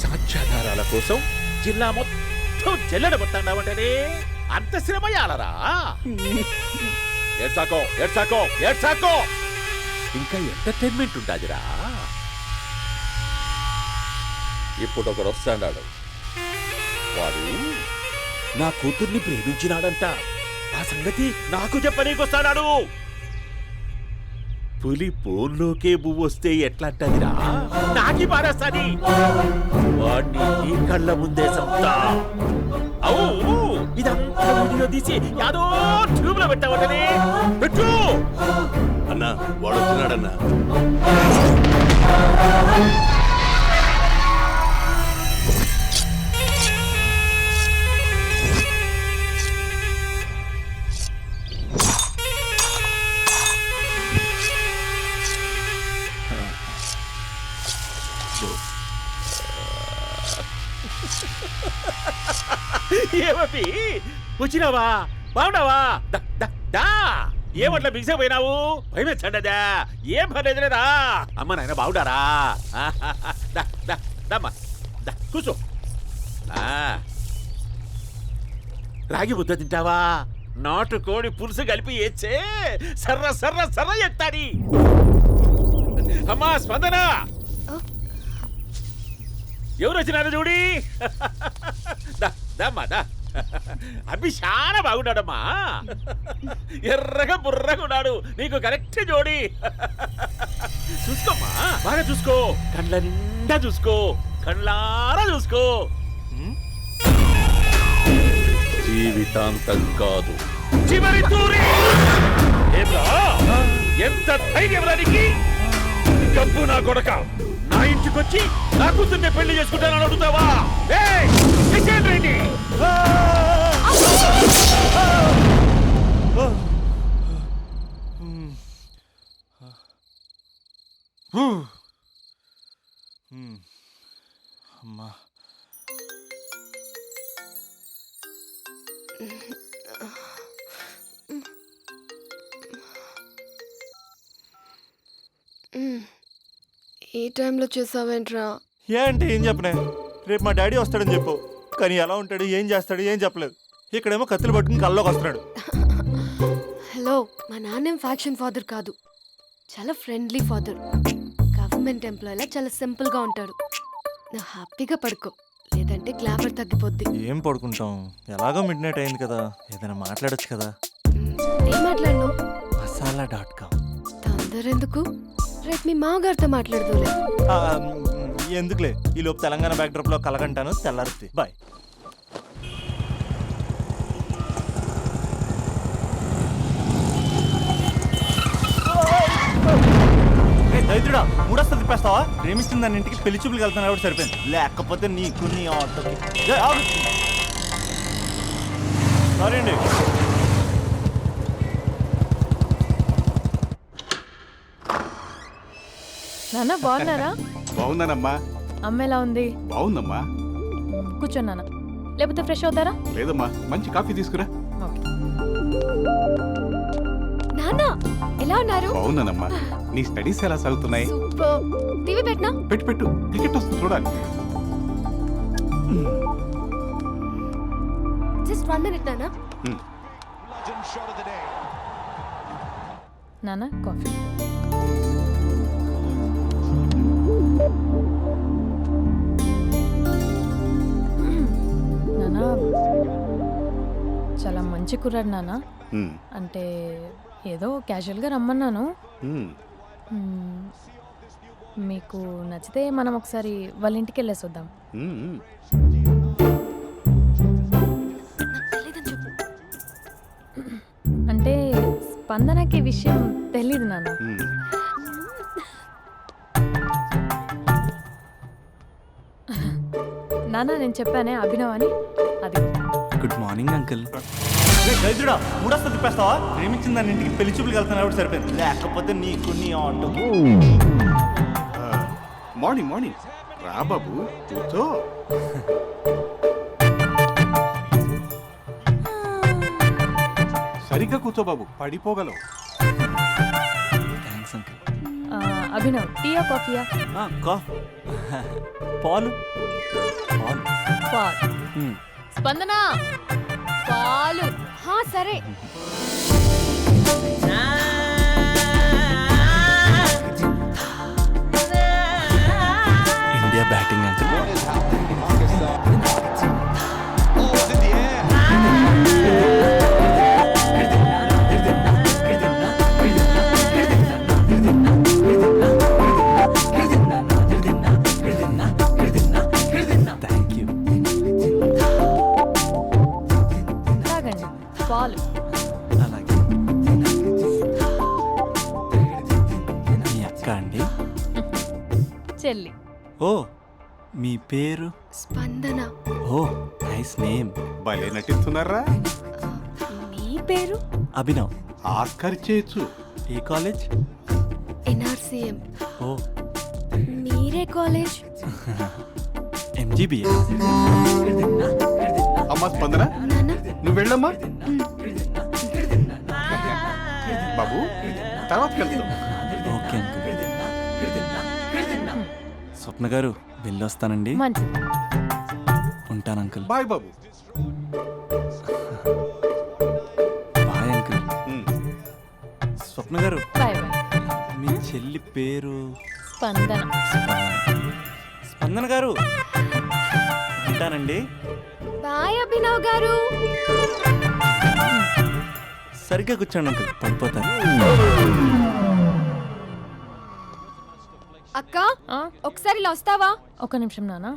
సాక్ష్యాధారాల కోసం జిల్లా మొత్తం చెల్లెడబట్టావంటనే అంత శ్రమయాలరా? ఏడ్సాకో ఏడ్సాకో ఏడ్సాకో, ఇంకా ఎంటర్టైన్మెంట్ ఉండాదిరా. ఇప్పుడు ఒకడు వస్తాడాడు, వాడు నా కూతుర్ని ప్రేమించినాడంట. ఆ సంగతి నాకు చెప్పనీకొస్తాడాడు. పులి పోన్లోకే పువ్వు వస్తే ఎట్లాంటదిరా? నాకి పారేస్తాది. వాడిని నీ కళ్ళ ముందే సంతా. అవు ఇదంతా వీడియో తీసి యాదో ట్యూబ్ లో పెట్టావటనే. పెట్టు అన్నా, వాడు వచ్చినాడన్నా. ఏమీ వచ్చినావా? బాగున్నావా? ఏమట్లా బిగిసే పోయినావు? భయమేచ్చండదా? ఏం పర్లేదులేదా? అమ్మ నాయన బాగుండారా? దమ్మా కూర్చో. రాగి ముద్ద తింటావా? నాటు కోడి పులుసు కలిపి ఏచ్చే సర్ర సర్ర సర్ర ఎత్తాడి. అమ్మా స్పందన, ఎవరు వచ్చినారు చూడి. దమ్మా దా. అభి చాలా బాగున్నాడమ్మా. ఎర్రగా బుర్రగా ఉన్నాడు. నీకు కరెక్ట్ జోడి. చూసుకోమ్మా, బాగా చూసుకో. కళ్ళ నిండా చూసుకో, కళ్ళారా చూసుకో. జీవితాంతం కాదు, చివరి తూరి. ఎంత ధైర్యం రానికి? డబ్బు నా కొడక నా ఇంటికొచ్చి నా కూతుర్ని పెళ్లి చేసుకుంటానని అడుగుతావా? రండి. అమ్మా, ఈ టైంలో చేసావేంట్రా? ఏ అంటే ఏం చెప్పనే? రేపు మా డాడీ వస్తాడని చెప్పు, కానీ ఎలా ఉంటాడు, ఏం చేస్తాడు ఏం చెప్పలేదు. ఇక్కడేమో కత్తులు పట్టుకుని కల్లోకి వస్తున్నాడు. హలో, మా నాన్నేం ఫ్యాక్షన్ ఫాదర్ కాదు, చాలా ఫ్రెండ్లీ ఫాదర్. గవర్నమెంట్ ఎంప్లాయీలా చాలా సింపుల్గా ఉంటాడు. నువ్వు హ్యాపీగా పడుకో, లేదంటే గ్లామర్ తగ్గిపోద్ది. ఏం పడుకుంటాం, ఎలాగో మిడ్ నైట్ అయింది కదా, ఏదైనా మాట్లాడొచ్చు కదా. ఏం మాట్లాడను? masala.com. తొందర ఎందుకు? రేపు మీ మామగారితో మాట్లాడదులే. ఎందుకులే, ఈ లోపు తెలంగాణ బ్యాక్డ్రాప్ లో కలగంటాను, తెల్లారుతుంది. బాయ్. దైత్రుడా, మూడొస్తా తిప్పేస్తావా? ప్రేమిస్తుంది దాని ఇంటికి పెళ్లి చూపులు వెళ్తాను కాబట్టి సరిపోయింది, లేకపోతే నీకు నీ ఆటోకి. సారీ అండి. నాన్న బాగున్నారా? బాగున్నానమ్మా. అమ్మ ఎలా ఉంది? బాగుందమ్మా. కూర్చోండి నాన్న, లేకపోతే ఫ్రెష్ అవుతారా? లేదమ్మా, మంచి కాఫీ తీసుకురా. నాన్న ఎలా ఉన్నారు? బాగున్నానమ్మా. నీ స్టడీస్ ఎలా సాగుతున్నాయి? సూపర్. టీవీ పెట్టనా? పెట్టు టికెట్ వస్తుంది చూడాలి. జస్ట్ 1 minute నాన్న. నాన్న కాఫీ. నాన్న చాలా మంచి కుర్రాడు నాన్న. అంటే ఏదో క్యాజువల్గా రమ్మన్నాను. మీకు నచ్చితే మనం ఒకసారి వాళ్ళ ఇంటికి వెళ్ళేసి వద్దాం. అంటే స్పందనకి విషయం తెలీదు నాన్న. నాన్న నేను చెప్పానే అభినవ్ అని, అది. Good morning uncle. దైత్రుడా, మూడొస్తా తిప్పేస్తావా? ప్రేమించిన దాని ఇంటికి పెళ్లి చూపులు వెళ్తాను కాబట్టి సరిపోయింది, లేకపోతే నీకు నీ ఆటోకి. మార్నింగ్ రా బాబు, కూర్చో. సరిగ్గా కూర్చో బాబు, పడిపోగలవు. Thanks uncle. అభినవ్, టీయా కాఫీయా? పాలు. స్పందన పాలు. సరే. India batting uncle. తాగండి పాలు. అలాగే. మీ అక్క అండి? చెల్లి. ఓ, మీ పేరు? స్పందన. ఓ, నైస్ నేమ్. భలే నటిస్తున్నారా? మీ పేరు? అభినవ్. ఆస్కార్ చేయొచ్చు. ఏ కాలేజ్? NRCM. ఓ, మీరే కాలేజ్? MGBA. అమ్మా స్పందన, నువ్వు వెళ్ళమ్మా. బాబు, తర్వాత వెళ్తాం. Okay uncle. స్వప్న గారు, వెళ్ళొస్తానండి. మంచిది. ఉంటాను అంకుల్. బాయ్ బాబు. Bye uncle. Swapna garu, bye bye. మీ చెల్లి పేరు? స్పందన. స్పందన గారు, ఉంటానండి. బాయ్ అభినవ్ గారు. సరిగ్గా కూర్చోండి అంకుల్, పడిపోతాను. అక్క, ఒకసారి ఇలా వస్తావా? ఒక నిమిషం నాన్న.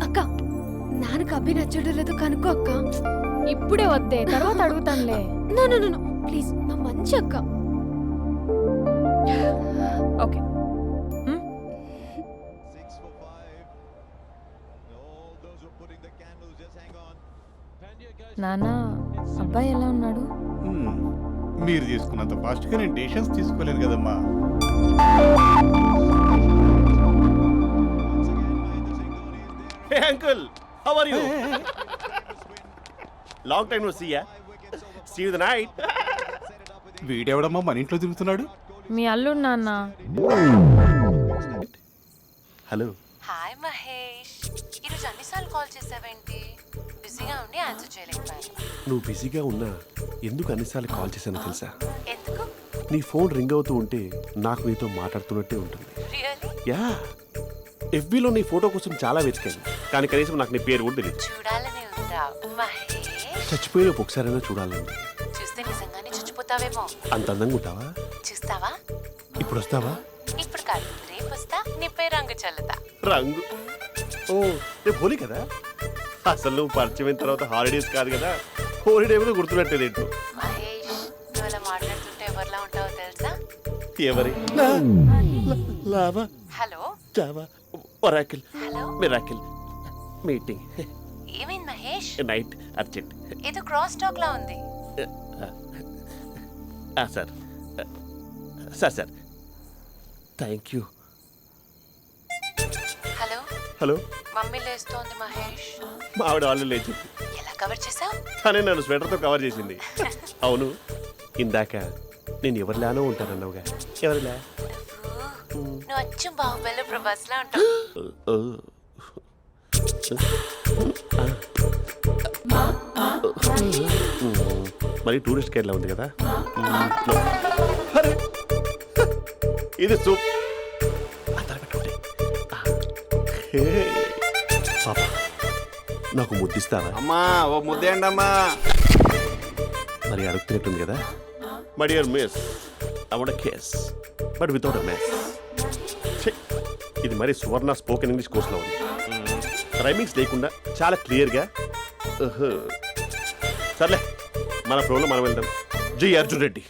అక్క, నాన్నకు అభి నచ్చడం లేదో కనుక్కో అక్క. ఇప్పుడే వద్దే, తర్వాత అడుగుతానులే. నో ప్లీజ్, నా మంచి అక్క. ఓకే. నాన్న, అబ్బాయి ఎలా ఉన్నాడు? మీరు తీసుకున్నంత ఫాస్ట్ గా నేను డెసిషన్స్ తీసుకోలేదు కదమ్మా. Hey uncle, how are you? Long time no see ya. See you the night. వీడెవడమ్మా మన ఇంట్లో తిరుగుతున్నాడు? మీ అల్లుడు నాన్న. హలో. హాయ్ మహేష్, ఈరోజు ఈరోజు అన్నిసార్లు కాల్ చేసావేంటి? బిజీగా ఉండి ఆన్సర్ చేయలేకపోయాను. నువ్వు బిజీగా ఉన్నా ఎందుకు అన్నిసార్లు కాల్ చేశానో తెలుసా? ఎందుకు? నీ ఫోన్ రింగ్ అవుతూ ఉంటే నాకు నీతో మాట్లాడుతున్నట్టే ఉంటుంది. రియల్లీ? యా, ఎఫ్బీలో నీ ఫోటో కోసం చాలా వెతికాను, కానీ కనీసం నాకు నీ పేరు కూడా తెలియదు. చూడాలని ఉందా మహేష్? చచ్చిపోయిన ఒకసారైనా చూడాలండి. చూస్తే నిజంగానే చచ్చిపోతావేమో. అంత అందంగా ఉంటావా? చూస్తావా? ఇప్పుడు వస్తావా? ఇప్పుడు కాదు, రేపు వస్తా. నీపై రంగు చల్లుతా. రంగు? ఓ, రేపు హోలీ కదా. అసలు నువ్వు పరిచయం అయిన తర్వాత హాలిడేస్ కాదు కదా, హోలిడే కూడా గుర్తున్నట్టేది ఏంటో. మహేష్, నువ్వు అలా మాట్లాడుతుంటే ఎవరిలా ఉంటావో తెలుసా? ఎవరి? Lava, hello, java, oracle, hello, miracle, meeting, ఏమైంది మహేష్? Night, urgent. ఏదో క్రాస్ టాక్ లా ఉంది. Sir sir sir thank you. Hello, hello, mummy లేస్తోంది మహేష్. మా ఆవిడ వాళ్ళు లేచి ఎలా కవర్ చేసావు? తనే నన్ను స్వెటర్తో కవర్ చేసింది. అవును, ఇందాక నేను ఎవరిలానో ఉంటానన్నావుగా, ఎవరిలా? నువ్వు అచ్చం బాహుబలి ప్రభాస్ లా ఉంటావు. మరి టూరిస్ట్ కేర్లా ఉంది కదా. అరే, ఇది సూప్. పాపా, నాకు ముద్దిస్తావా? అమ్మా ఓ ముద్దేయండి అమ్మా. మరి అడుగుతున్నట్టుంది కదా. My dear miss, I want kiss but without a miss. ఇది మరి సువర్ణ స్పోకెన్ ఇంగ్లీష్ కోర్సులో ఉంది. రైమింగ్స్ లేకుండా చాలా క్లియర్గా. సర్లే, మన ప్రోలో మనం వెళ్దాం. జి Arjun Reddy.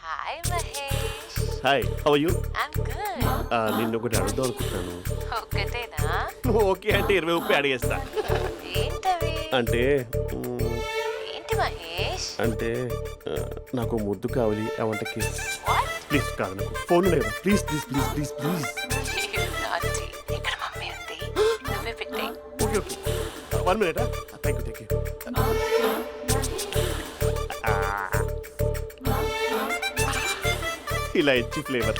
Hi Mahesh. Hi, how are you? I'm good. నిన్ను ఒకటి అడుగుదాం అనుకుంటున్నాను. ఒక్కటేనా? నువ్వు ఓకే అంటే 20 రూపాయలు అడిగేస్తా. ఏంటవి? అంటే ఏంటి మహేష్? అంటే నాకు ముద్దు కావాలి. I want kiss. What? Please, కాదు, నాకు ఫోన్ లేదు. Please please please please please. ఇక్కడ మమ్మీ ఉంది, నువ్వే పెట్టే. Okay okay, 1 minute. Thank you thank you. ఇలా ఇచ్చి ఫ్లేవర్.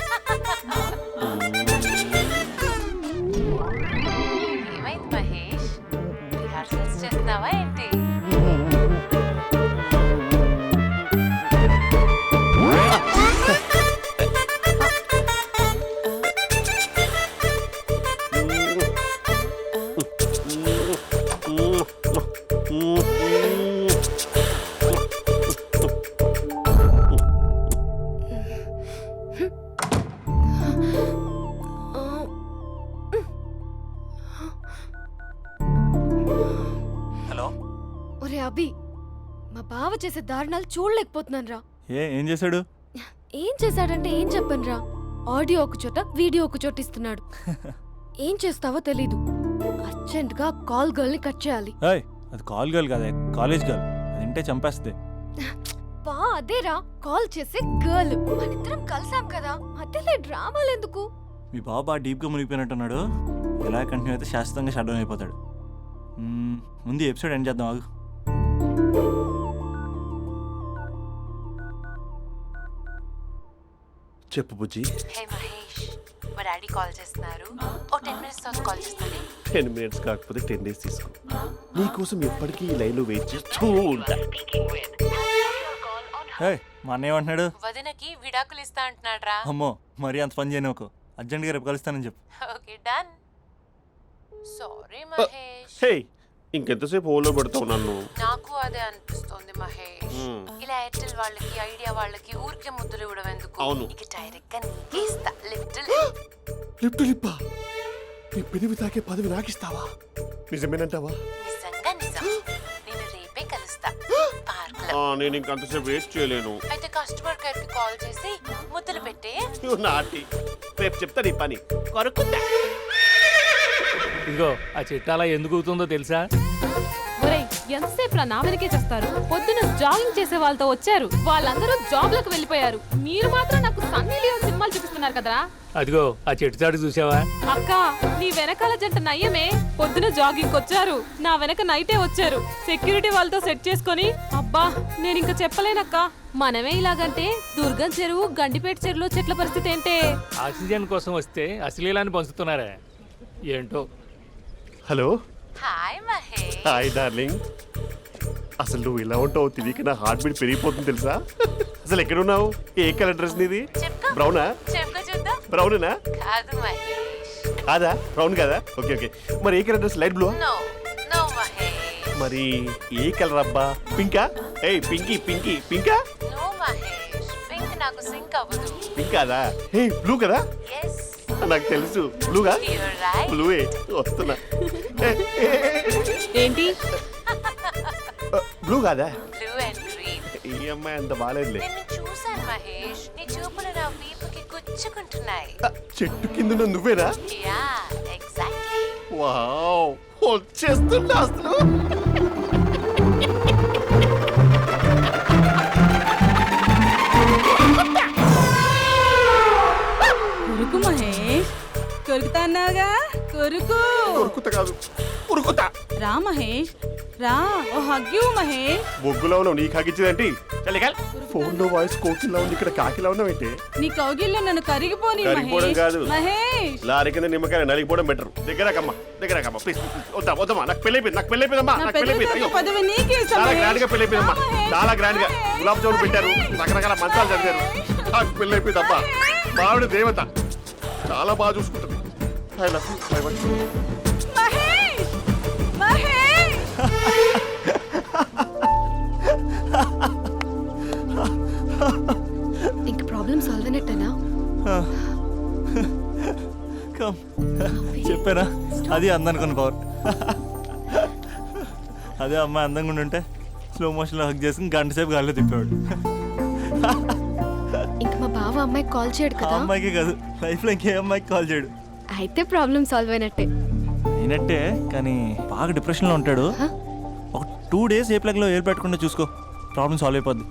ఏమైంది మహేష్? రిహార్సల్స్ చేస్తున్నావా ఏంటి? హలో. ఒరే అభి, మా బావ చేసే దారుణాలు చూడలేకపోతున్నాను రా. ఏం చేశాడు? ఏం చేశాడంటే ఏం చెప్పను రా. ఆడియో ఒక చోట, వీడియో ఒక చోట ఇస్తున్నాడు. ఏం చేస్తావో తెలీదు. అర్జెంట్ గా కాల్ గర్ల్ ని కట్ చేయాలి. అది కాల్ గర్ల్ కాదే, కాలేజ్ గర్ల్. అది వింటే చంపేస్తుంది. బా అదేరా, కాల్ చేసే గర్ల్. మనిద్దరం కలిసాం కదా, మధ్యలో డ్రామాలు ఎందుకు? మీ బాబా డీప్గా మునిగిపోయినట్టున్నాడు. ఇలా కంటిన్యూ అయితే శాశ్వతంగా షట్ డౌన్ అయిపోతాడు. ముందు ఎపిసోడ్ ఎండ్ చేద్దాం, ఆగు. చెప్పు బుజ్జి. హే మహేష్, మా డాడీ కాల్ చేస్తున్నారు. ఓ 10 minutes తర్వాత కాల్ చేస్తానే. 10 minutes కాకపోతే 10 days తీసుకో. నీకోసం ఎప్పటికీ ఈ లైన్లో వెయిట్ చేస్తూ ఉంటా. మా అన్నయ్య ఏమంటున్నాడు? వదినకి విడాకులు ఇస్తా అంటున్నాడు రా. అమ్మో, మరీ అంత పని చేయను. ఒక అర్జెంట్గా రేపు కలుస్తానని చెప్పు. Okay done. సారీ మహేష్. హే, ఇంకెంతసేపు హోల్లో పెడతావు నన్ను? నాకు అదే అనిపిస్తోంది మహేష్. ఇలా ఎయిర్టెల్ వాళ్ళకి, ఐడియా వాళ్ళకి ఊరికే ముద్దులు ఇవ్వడం ఎందుకు? అవును. ఇక డైరెక్ట్ గా నీకే ఇస్తా. లిఫ్ట్ లిప్పా, నీ పెదవి తాకే పదవి నాకిస్తావా? నిజమేనంటావా? నిజంగా నిజం. నేను రేపే కలుస్తా పార్క్ లో. నేను ఇంకంతసేపు వేస్ట్ చేయలేను. అయితే కస్టమర్ కేర్ కి కాల్ చేసి ముద్దులు పెట్టే. నాటి రేపు చెప్తా నీ పని. కొరుకుందా? ఇదిగో ఆ చెట్టు అలా ఎందుకు అవుతుందో తెలుసా? ఒరేయ్, ఎంతసేపు నా వెనకే చేస్తారు? పొద్దున జాగింగ్ చేసే వాళ్ళతో వచ్చారు, వాళ్ళందరూ జాబ్లకు వెళ్ళిపోయారు. మీరు మాత్రం నాకు సన్నీ లియోన్ సినిమాలు చూపిస్తున్నారు కదరా. అదిగో ఆ చెట్టు చాటు చూసావా? అక్క, నీ వెనకాల జంట నయ్యమే. పొద్దున జాగింగ్ వచ్చారు, నా వెనక నైటే వచ్చారు. సెక్యూరిటీ వాళ్ళతో సెట్ చేసుకొని, అబ్బా నేను ఇంకా చెప్పలేనక్క. మనమే ఇలాగంటే దుర్గం చెరువు, గండిపేట చెరువులో చెట్ల పరిస్థితి ఏంటే? ఆక్సిజన్ కోసం వస్తే అశ్లీలాన్ని పంచుతున్నారా ఏంటో. Hello. Hi Mahesh. Hi darling. అసలు నువ్వు ఇలా ఉంటావు తిరిగి నా హార్ట్ బీట్ పెరిగిపోతుంది తెలుసా? అసలు ఎక్కడున్నావు? ఏ కలర్ డ్రెస్ నీది? బ్రౌనా? చెప్పుకో చూద్దాం. బ్రౌనేనా? కాదు మహేష్. కాదా? బ్రౌన్ కాదా? Okay okay. మరి ఏ colour dress? Light blue? No no Mahesh. మరి ఏ కలర్ అబ్బా? పింకా? ఏయ్ పింకీ పింకీ పింకా? నో మహేష్, పింక్ నాకు సింక్ అవ్వదు. పింక్ కాదా? ఏ బ్లూ కదా? ఎస్. నాకు తెలుసు బ్లూగా. You're right. బ్లూవే వస్తున్నా. ఏంటి బ్లూ కాదా? Blue and green. ఈ అమ్మాయి అంత బాగాలేదులే. నిన్ను చూశాను మహేష్, నీ చూపులు నా వీపుకి గుచ్చుకుంటున్నాయి. చెట్టు కింద నువ్వేనా? Yeah exactly. వావ్, వచ్చేస్తున్నా అసలు. కొరుకు మహేష్, కొరుకుతా అన్నావుగా, కొరుకు. ఉరుకుతా కాదు, ఉరుకుతా. రా మహేష్, రా. ఓ హగ్గు మహేష్. బొగ్గులో ఉన్నావు, నీకు కాకిచ్చేదేంటి? ఫోన్ లో వాయిస్ కోకిలా ఉంది, ఇక్కడ కాకిలా ఉన్నావేంటి? నీ కౌగిల్లో నన్ను కరిగిపోని కరిగిపోవడం మహేష్. కాదు. మహేష్, లారీ కింద నిమ్మకాయ నలిగిపోవడం బెటర్. దగ్గరకమ్మా దగ్గరకమ్మా ప్లీజ్. వద్దా వద్దమ్మా, నాకు పెళ్ళైపోయింది, నాకు పెళ్ళైపోయిందమ్మా, నా నాకు పెళ్ళైపోయింది. పెద్ద అయ్యో పదవి నీకే ఇస్తా చాలా మహేష్. గ్రాండ్ గా పెళ్ళైపోయిందమ్మా, చాలా గ్రాండ్ గా. గులాబ్ జామున్ పెట్టారు, రకరకాల మంచాలు చదివారు. నాకు పెళ్ళైపోయిందమ్మా. మావిడ దేవత, చాలా బాగా చూసుకుంటుంది. I love you. I want you. Mahesh, Mahesh. ఇంక ప్రాబ్లం సాల్వ్ అయినట్టేనా? కమ్ చెప్పానా, అది అందనుకున్న పవర్. అదే అమ్మాయి అందంగా ఉండుంటే స్లో మోషన్లో హక్ చేసుకుని గంట సేపు గాల్లో తిప్పేవాడు. ఇంక మా బావ అమ్మాయికి కాల్ చేయడు ఆ కదా? అమ్మాయికి కాదు, లైఫ్లో ఇంకే అమ్మాయికి కాల్ చేయడు. అయితే ప్రాబ్లం సాల్వ్ అయినట్టే. అయినట్టే, కానీ బాగా డిప్రెషన్లో ఉంటాడు. ఒక 2 days ఏ ప్లగ్లో ఏర్ పెట్టకుండా చూసుకో, ప్రాబ్లం సాల్వ్ అయిపోద్ది.